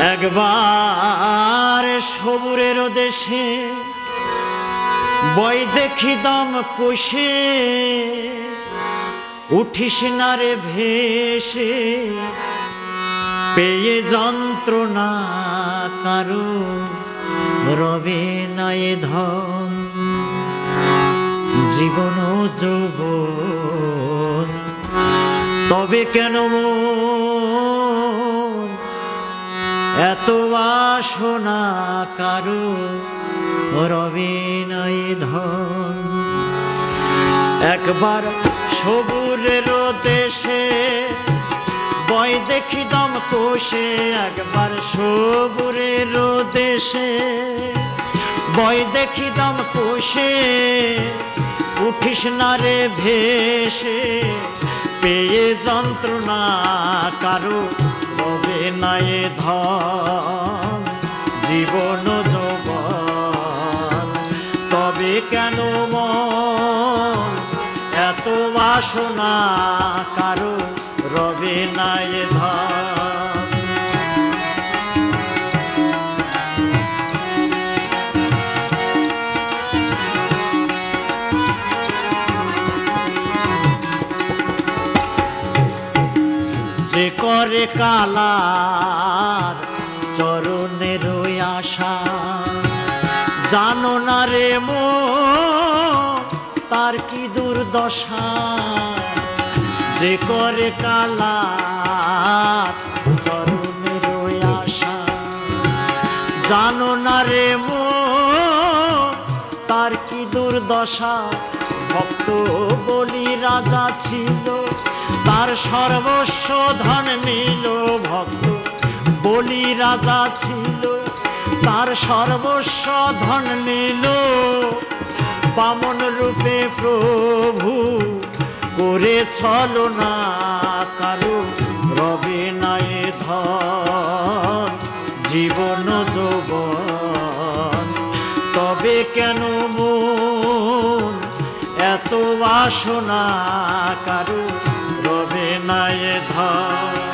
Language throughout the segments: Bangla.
একবার সবুরের দেশে বই দেখি দম কষে উঠিস না রে ভেসে পেয়ে যন্ত্রণা কারো রবে নাই ধন জীবন যৌবন তবে কেন এত বাসনা কারো রবে নাই ধন একবার সবুরের দেশে বই দেখি দম কষে একবার সবুরের দেশে বই দেখি দম কষে উঠিস না রে ভেসে পেয়ে যন্ত্রণা কারো রবে নাই ধন জীবন যৌবন তবে কেন মন এত বাসনা কারো রবে নাই ধন যে করে কালার চরণের আশা জানো না রে মন তার কি দুর্দশা যে করে কালার চরণের আশা জানো না রে মন তার কি দুর্দশা ভক্ত বলি রাজা ছিল তার সর্বস্ব ধন নিল ভক্ত বলি রাজা ছিল তার সর্বস্ব ধন নিল বামন রূপে প্রভু করে ছলনা কারো রবে নাই ধন জীবন যৌবন তবে কেন মন এত বাসনা কারো রবে নাই ধন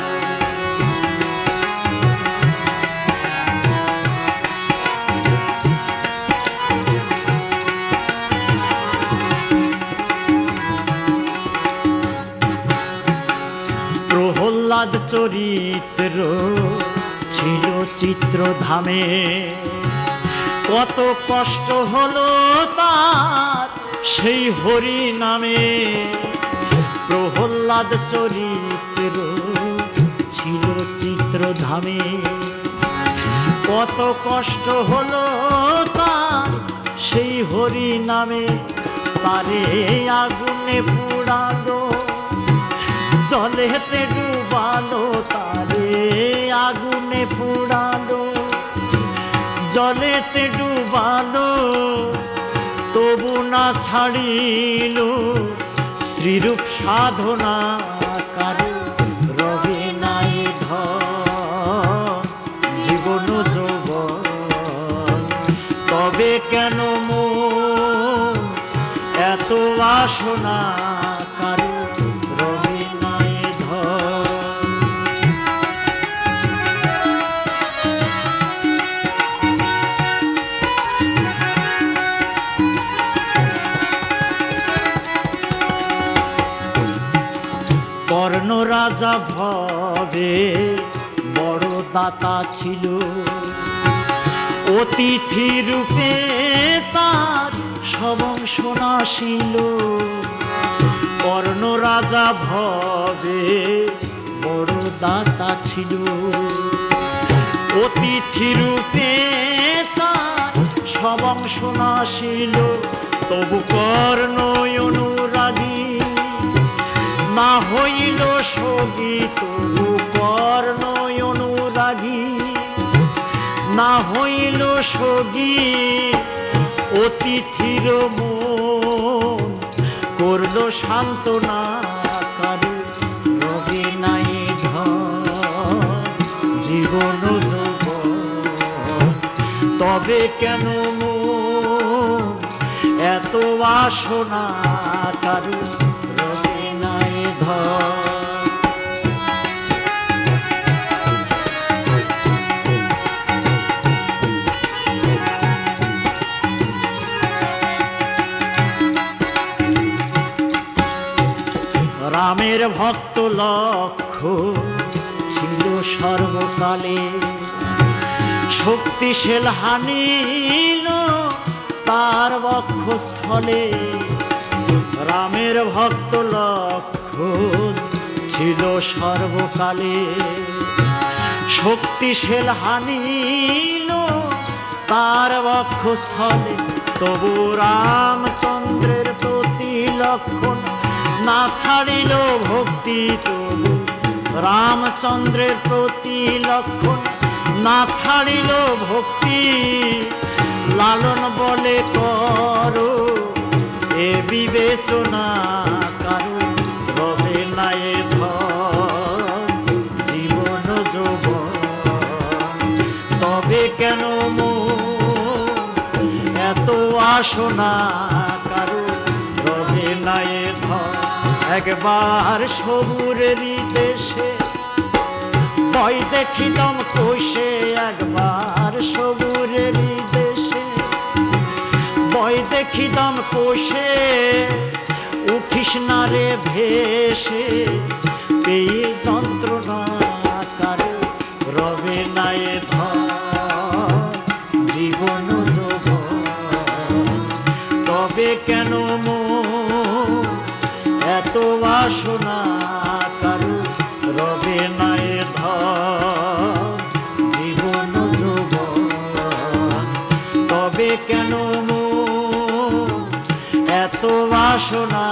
প্রহ্লাদ চরিত্র ছিল চিত্রধামে কত কষ্ট হলো তার সেই হরি নামে প্রহ্লাদ চরিত্র ছিল চিত্রধামে কত কষ্ট হলো তার সেই হরি নামে তারে আগুনে পুড়ালো জলেতে ডুবালো তারে আগুনে পুড়ালো জলেতে ডুবালো তবু না ছাড়িল শ্রীরূপ সাধনা কারো রবে নাই ধন জীবন যৌবন তবে কেন মন এত বাসনা কারো রবে নাই ধন কর্ণ রাজা ভবে বড় দাতা ছিল অতিথি রূপে তার সবংশ নাশিল কর্ণ রাজা ভবে বড় দাতা ছিল অতিথি রূপে তার সবংশ নাশিল তবু কর্ণ অনুরাগী না হইল সগী তবু কর্ণ অনুরাগী না হইল সগী অতিথির মন করল সান্ত্বনা কারো রবে নাই ধন জীবন যৌবন তবে কেন মন এত বাসনা কারো রবে নাই ধন রামের ভক্ত লক্ষ ছিল সর্বকালে, শক্তিশীল হানিল তার বক্ষস্থলে। রামের ভক্ত লক্ষ ছিল সর্বকালে, শক্তিশীল হানিল তার বক্ষস্থলে। তবু রামচন্দ্রের প্রতি লক্ষণ না ছাড়িল ভক্তি, তবু রামচন্দ্রের প্রতি লক্ষণ না ছাড়িল ভক্তি। লালন বলে করো এ বিবেচনা, কারো রবে না এ ধন জীবন যৌবন। তবে কেন এত আসনা, কারো রবে না এ ধন। একবার সবুরেরই দেশে ভয় দেখিলাম কোষে, একবার সবুরেরই দেশে ভয় দেখিলাম কোষে। উঠিস না রে ভেসে পেয়ে যন্ত্রণা, কারো রবে না এ ধন জীবন যৌবন। তবে কেন এত বাসনা, কারো রবে না এ ধন জীবন যৌবন। তবে কেন এত বাসনা।